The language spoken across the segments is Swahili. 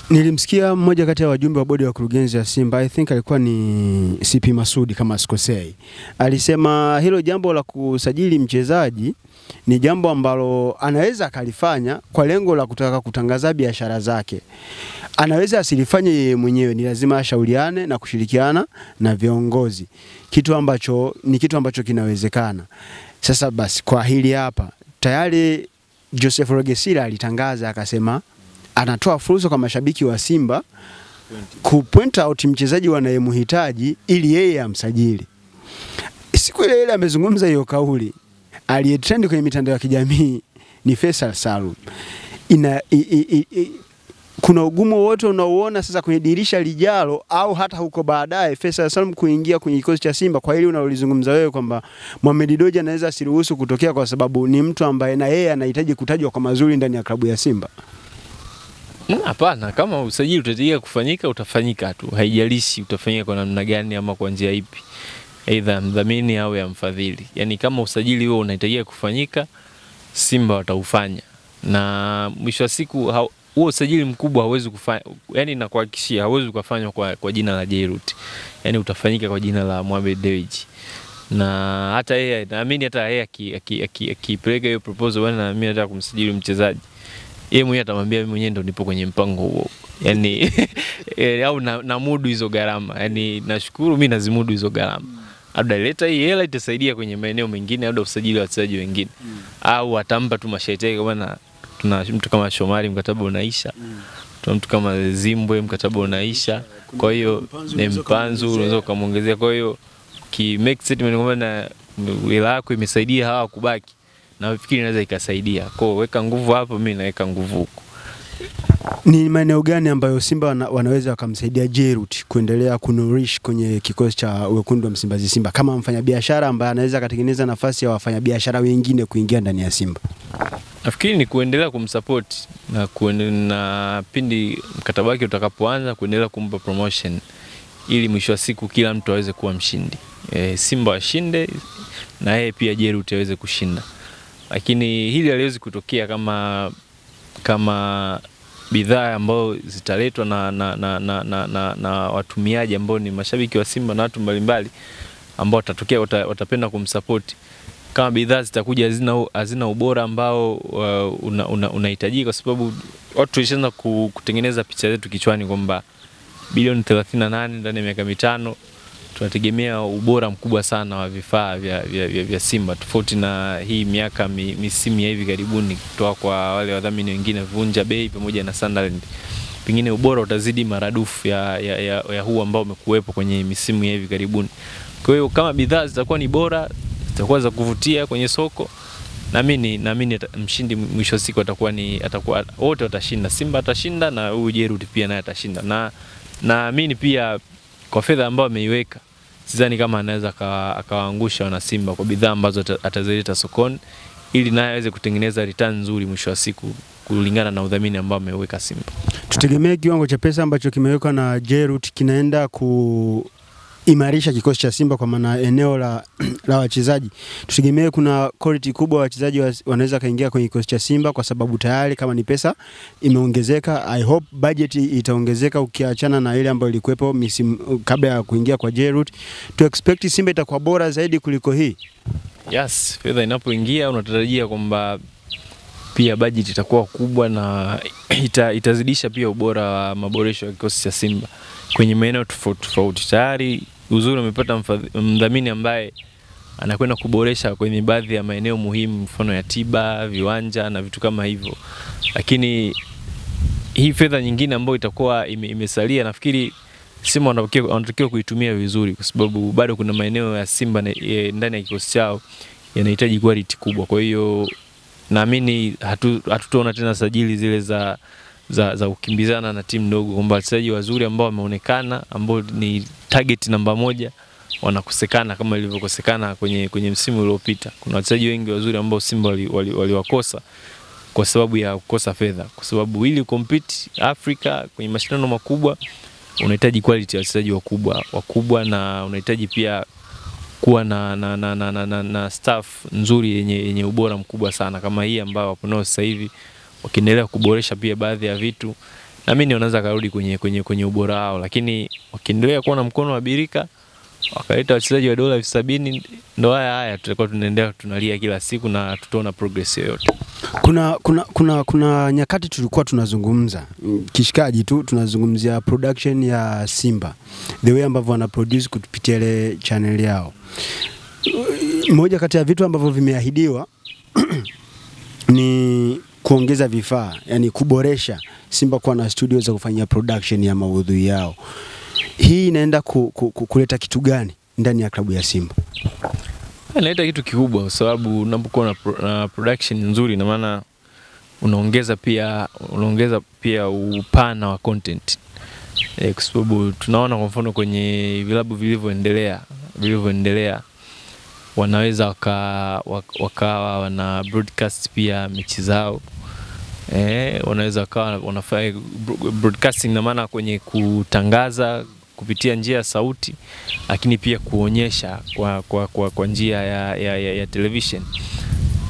Nilimsikia mmoja kati ya wajumbe wa bodi ya wakurugenzi ya Simba, I think alikuwa ni CP Masudi kama sikosei. Alisema hilo jambo la kusajili mchezaji ni jambo ambalo anaweza akalifanya kwa lengo la kutaka kutangaza biashara zake. Anaweza asilifanye yeye mwenyewe, ni lazima ashauriane na kushirikiana na viongozi. Kitu ambacho kinawezekana. Sasa basi kwa hili hapa tayari Joseph Rogesila alitangaza akasema anatoa fursa kwa mashabiki wa Simba kupoint out mchezaji wanayemhitaji ili yeye amsajili. Siku ile amezungumza hiyo kauli, aliyetrend kwenye mitandao ya kijamii ni Faisal Salum. Kuna ugumu wote unaoona sasa kwenye dirisha lijalo au hata huko baadaye Faisal Salum kuingia kwenye kikosi cha Simba, kwa hili unalolizungumza wewe kwamba Mohamed Dewji anaweza asiruhusu kutokea kwa sababu ni mtu ambaye na yeye anahitaji kutajwa kwa mazuri ndani ya klabu ya Simba? Hapana, kama usajili utatia kufanyika utafanyika tu, haijalishi utafanyika kwa namna gani ama kwa njia ipi, aidha mdhamini au ya mfadhili. Yani kama usajili huo unahitajia kufanyika, Simba wataufanya. Na mwisho wa siku huo usajili mkubwa hauwezi kufanya, yani nakuhakikishia hauwezi kufanywa kwa jina la Jairut. Yani utafanyika kwa jina la Mohamed Dewji. Na hata yeye naamini hata yeye akipeleka hiyo proposal bwana, naamini nataka kumsajili mchezaji, yeye mwenyewe atamwambia mimi mwenyewe ndo nipo kwenye mpango huo. Yani au na mudu hizo gharama. Yani nashukuru mimi nazimudu hizo gharama. Labda leta hii hela itasaidia kwenye maeneo mengine, labda usajili wa wachezaji wengine. Au atampa tu masharti yake, bwana tuna mtu kama Shomari mkataba unaisha. Tuna mtu kama Zimbwe mkataba unaisha. Kwa hiyo ni Mpanzu unaweza kumuongezea. Kwa hiyo ki make statement kwamba na hela yako imesaidia hawa kubaki, na nafikiri inaweza ikasaidia. Kwa hiyo weka nguvu hapo, mimi naweka nguvu huko. Ni maeneo gani ambayo Simba wanaweza wakamsaidia Jairut kuendelea kunurish kwenye kikosi cha wekundu wa Msimbazi Simba kama mfanyabiashara ambaye anaweza katengeneza nafasi ya wafanyabiashara wengine kuingia ndani ya Simba? Nafikiri ni kuendelea kumsupport na pindi mkataba wake utakapoanza kuendelea kumpa promotion ili mwisho wa siku kila mtu aweze kuwa mshindi. Simba washinde na yeye pia Jairut aweze kushinda. Lakini hili haliwezi kutokea kama bidhaa ambayo zitaletwa na watumiaji ambao ni mashabiki wa Simba na watu mbalimbali ambao watapenda kumsupport. Kama bidhaa zitakuja hazina ubora ambao unahitaji, kwa sababu watu tulishaanza kutengeneza picha zetu kichwani kwamba bilioni 38 ndani ya miaka 5 tunategemea ubora mkubwa sana wa vifaa vya Simba, tofauti na hii miaka misimu ya hivi karibuni kutoka kwa wale wadhamini wengine Vunja Bei pamoja na Sunderland. Pengine ubora utazidi maradufu ya huu ambao umekuwepo kwenye misimu ya hivi karibuni. Kwa hiyo kama bidhaa zitakuwa ni bora, zitakuwa za kuvutia kwenye soko, naamini mshindi mwisho siku atakuwa wote watashinda. Simba atashinda na huyu Jairut pia naye atashinda. Na naamini pia kwa fedha ambayo ameiweka, sidhani kama anaweza akawaangusha wana Simba kwa bidhaa ambazo atazileta sokoni, ili naye aweze kutengeneza return nzuri mwisho wa siku kulingana na udhamini ambao ameweka Simba. Tutegemee kiwango cha pesa ambacho kimewekwa na Jairut kinaenda kuimarisha kikosi cha Simba kwa maana eneo la wachezaji. Tutegemee kuna quality kubwa wachezaji wanaweza kaingia kwenye kikosi cha Simba, kwa sababu tayari kama ni pesa imeongezeka. I hope budget itaongezeka ukiachana na ile ambayo ilikuwepo misimu kabla ya kuingia kwa Jairut. To expect Simba itakuwa bora zaidi kuliko hii. Yes, fedha inapoingia unatarajia kwamba pia budget itakuwa kubwa na itazidisha pia ubora wa maboresho ya kikosi cha Simba kwenye maeneo tofauti. Tayari uzuri umepata mdhamini ambaye anakwenda kuboresha kwenye baadhi ya maeneo muhimu, mfano ya tiba, viwanja na vitu kama hivyo. Lakini hii fedha nyingine ambayo itakuwa imesalia, nafikiri Simba wanatakiwa kuitumia vizuri, kwa sababu bado kuna maeneo ya Simba ndani ya kikosi chao yanahitaji quality kubwa. Kwa hiyo naamini hatutaona tena sajili zile za kukimbizana na timu ndogo, kwamba wachezaji wazuri ambao wameonekana ambao ni target namba 1 wanakosekana kama ilivyokosekana kwenye msimu uliopita. Kuna wachezaji wengi wazuri ambao Simba waliwakosa kwa sababu ya kukosa fedha, kwa sababu ili compete Afrika kwenye mashindano makubwa unahitaji quality ya wachezaji wakubwa na unahitaji pia kuwa na staff nzuri yenye ubora mkubwa sana kama hii ambao wapo nao sasa hivi, wakiendelea kuboresha pia baadhi ya vitu. na mimi wanaweza karudi kwenye ubora wao, lakini wakiendelea kuwa na mkono wa birika wakaleta wachezaji wa dola 70,000, ndo haya tutakuwa tunaendelea tunalia kila siku na tutaona progress yoyote. Kuna nyakati tulikuwa tunazungumza kishikaji tu, tunazungumzia production ya Simba, the way ambavyo wana produce kupitia ile channel yao. Moja kati ya vitu ambavyo vimeahidiwa ni kuongeza vifaa, yani kuboresha Simba kuwa na studio za kufanyia production ya maudhui yao. Hii inaenda kuleta kitu gani ndani ya klabu ya Simba? Inaleta kitu kikubwa kwa sababu unapokuwa na production nzuri, na maana unaongeza pia upana wa content. Kwa sababu tunaona kwa mfano kwenye vilabu vilivyoendelea wanaweza wakawa wana broadcast pia mechi zao. Wanaweza wakawa wanafanya broadcasting, na maana kwenye kutangaza kupitia njia ya sauti, lakini pia kuonyesha kwa njia ya television.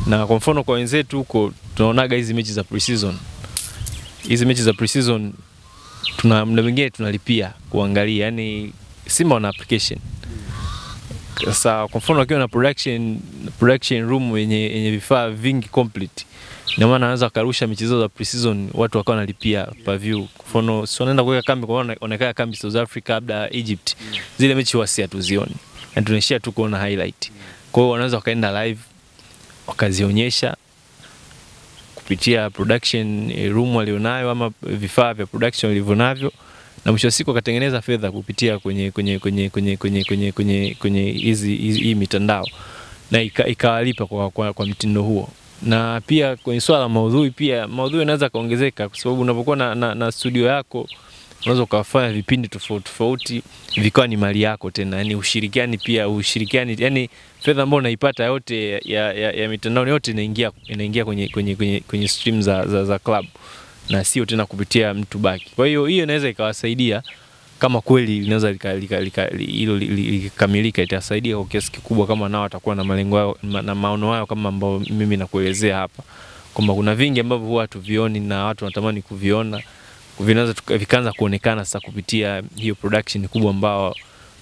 Na kwa mfano kwa wenzetu huko tunaonaga hizi mechi za pre-season. Hizi mechi za pre-season muda mwingine tunalipia kuangalia, yani Simba wana application. Sasa kwa mfano wakiwa na production room yenye vifaa vingi complete, na maana anaweza karusha michezo za pre-season watu wakawa wanalipia per view. Kwa mfano si wanaenda kuweka kambi, kwa wanakaa kambi South Africa labda Egypt, zile mechi wasi hatuzioni na tunaishia tu kuona highlight. Kwa hiyo wanaweza wakaenda live wakazionyesha kupitia production room walionayo ama vifaa vya production walivyonavyo, na mwisho siku akatengeneza fedha kupitia kwenye hizi mitandao, na ikawalipa kwa mtindo huo. Na pia kwenye swala la maudhui, pia maudhui yanaweza kaongezeka kwa sababu unapokuwa na studio yako unaweza kufanya vipindi tofauti vikawa ni mali yako tena, yani ushirikiani, yani fedha ambayo unaipata yote ya mitandao yote inaingia kwenye stream za club na sio tena kupitia mtu baki. Kwa hiyo inaweza ikawasaidia kama kweli linaweza hilo likamilika, itasaidia kwa kiasi kikubwa kama nao watakuwa na malengo yao na maono yao kama ambao mimi nakuelezea hapa, kwamba kuna vingi ambavyo huwa hatuvioni na watu wanatamani kuviona, vinaweza vikaanza kuonekana sasa kupitia hiyo production kubwa ambao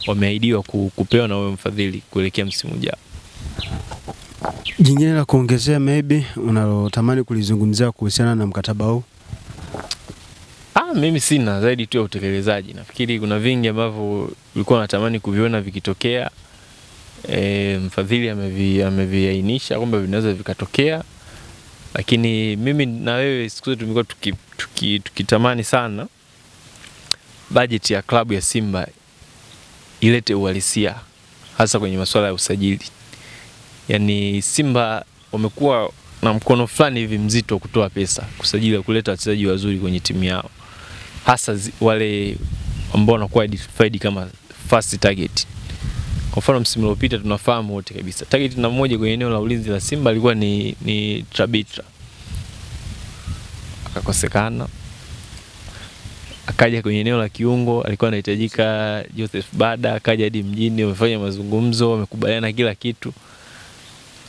wameahidiwa kupewa na wewe mfadhili kuelekea msimu ujao. Jingine la kuongezea maybe unalotamani kulizungumzia kuhusiana na mkataba huu? Mimi sina zaidi tu ya utekelezaji. Nafikiri kuna vingi ambavyo ulikuwa unatamani kuviona vikitokea. Mfadhili ameviainisha kwamba vinaweza vikatokea. Lakini mimi na wewe siku zote tumekuwa tukitamani sana budget ya klabu ya Simba ilete uhalisia, hasa kwenye masuala ya usajili. Yani Simba wamekuwa na mkono fulani hivi mzito kutoa pesa kusajili, kuleta wachezaji wazuri kwenye timu yao, hasa wale ambao wanakuwa identified kama first target. Kwa mfano msimu uliopita tunafahamu wote kabisa target na mmoja kwenye eneo la ulinzi la Simba alikuwa ni Trabitra, akakosekana. Akaja kwenye eneo la kiungo alikuwa anahitajika Joseph Bada, akaja hadi mjini, wamefanya mazungumzo, wamekubaliana kila kitu,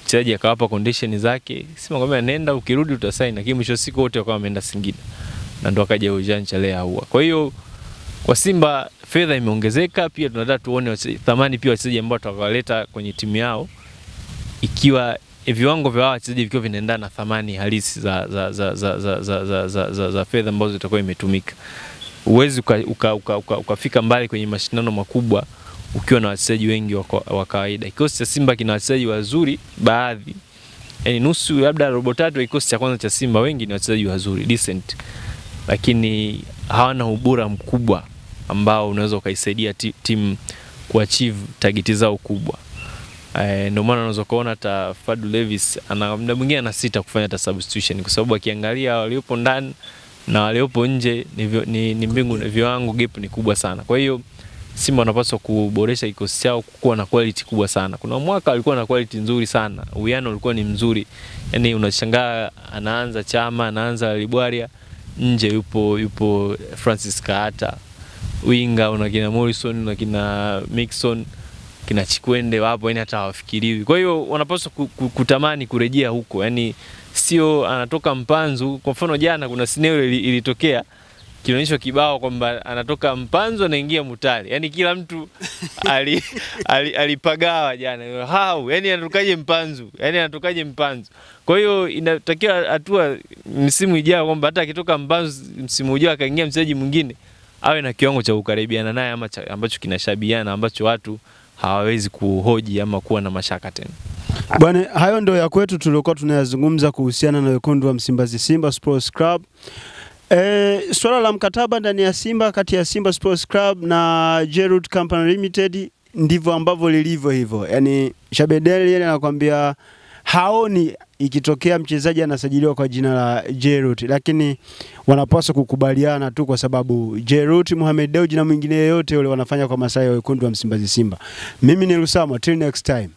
mchezaji akawapa condition zake, Simba kwamba nenda ukirudi utasaini, lakini mwisho siku wote wakawa wameenda Singida na ndo akaja Jean Chalea huwa. Kwa hiyo kwa Simba fedha imeongezeka, pia tunataka tuone thamani pia wachezaji ambao tutakawaleta kwenye timu yao, ikiwa viwango vya wachezaji vikiwa vinaendana na thamani halisi za fedha ambazo zitakuwa imetumika. Uwezi ukafika mbali kwenye mashindano makubwa ukiwa na wachezaji wengi wa kawaida. Kikosi cha Simba kina wachezaji wazuri baadhi, yani nusu labda robo tatu ya kikosi cha kwanza cha Simba wengi ni wachezaji wazuri decent, lakini hawana ubora mkubwa ambao unaweza ukaisaidia timu kuachieve target zao kubwa. Ndio maana unaweza kuona hata Fadu Levis ana muda mwingine anasita kufanya hata substitution, kwa sababu akiangalia waliopo ndani na waliopo nje ni mbingu na viwango, gap ni kubwa sana. Kwa hiyo Simba wanapaswa kuboresha kikosi chao kuwa na quality kubwa sana. Kuna mwaka walikuwa na quality nzuri sana, uwiano ulikuwa ni mzuri. Yani unashangaa anaanza Chama, anaanza Libwaria, nje yupo Francis Kaata, winga una kina Morrison na kina Mixon, kina Chikwende wapo, yani hata hawafikiriwi. Kwa hiyo wanapaswa kutamani kurejea huko, yani sio anatoka Mpanzu. Kwa mfano jana kuna scenario ilitokea kinaonyeshwa kibao kwamba anatoka Mpanzu anaingia Mutale. Yaani kila mtu alipagawa jana. How? Yaani anatokaje Mpanzu? Yaani anatokaje Mpanzu? Kwa hiyo inatakiwa hatua msimu ujao kwamba hata akitoka Mpanzu msimu ujao akaingia mchezaji mwingine awe na kiwango cha kukaribiana naye ama ambacho kinashabiana ambacho watu hawawezi kuhoji ama kuwa na mashaka tena. Bwana, hayo ndio ya kwetu tulikuwa tunayazungumza kuhusiana na wekundu wa Msimbazi Simba Sports Club. Swala la mkataba ndani ya Simba kati ya Simba Sports Club na Jerut Company Limited ndivyo ambavyo lilivyo hivyo. Yaani Shabedeli yeye anakuambia haoni ikitokea mchezaji anasajiliwa kwa jina la Jerut, lakini wanapaswa kukubaliana tu kwa sababu Jerut, Mohamed Dewji na mwingine yeyote yule wanafanya kwa maslahi ya wekundu wa Msimbazi Simba. Mimi ni Lusamo, till next time.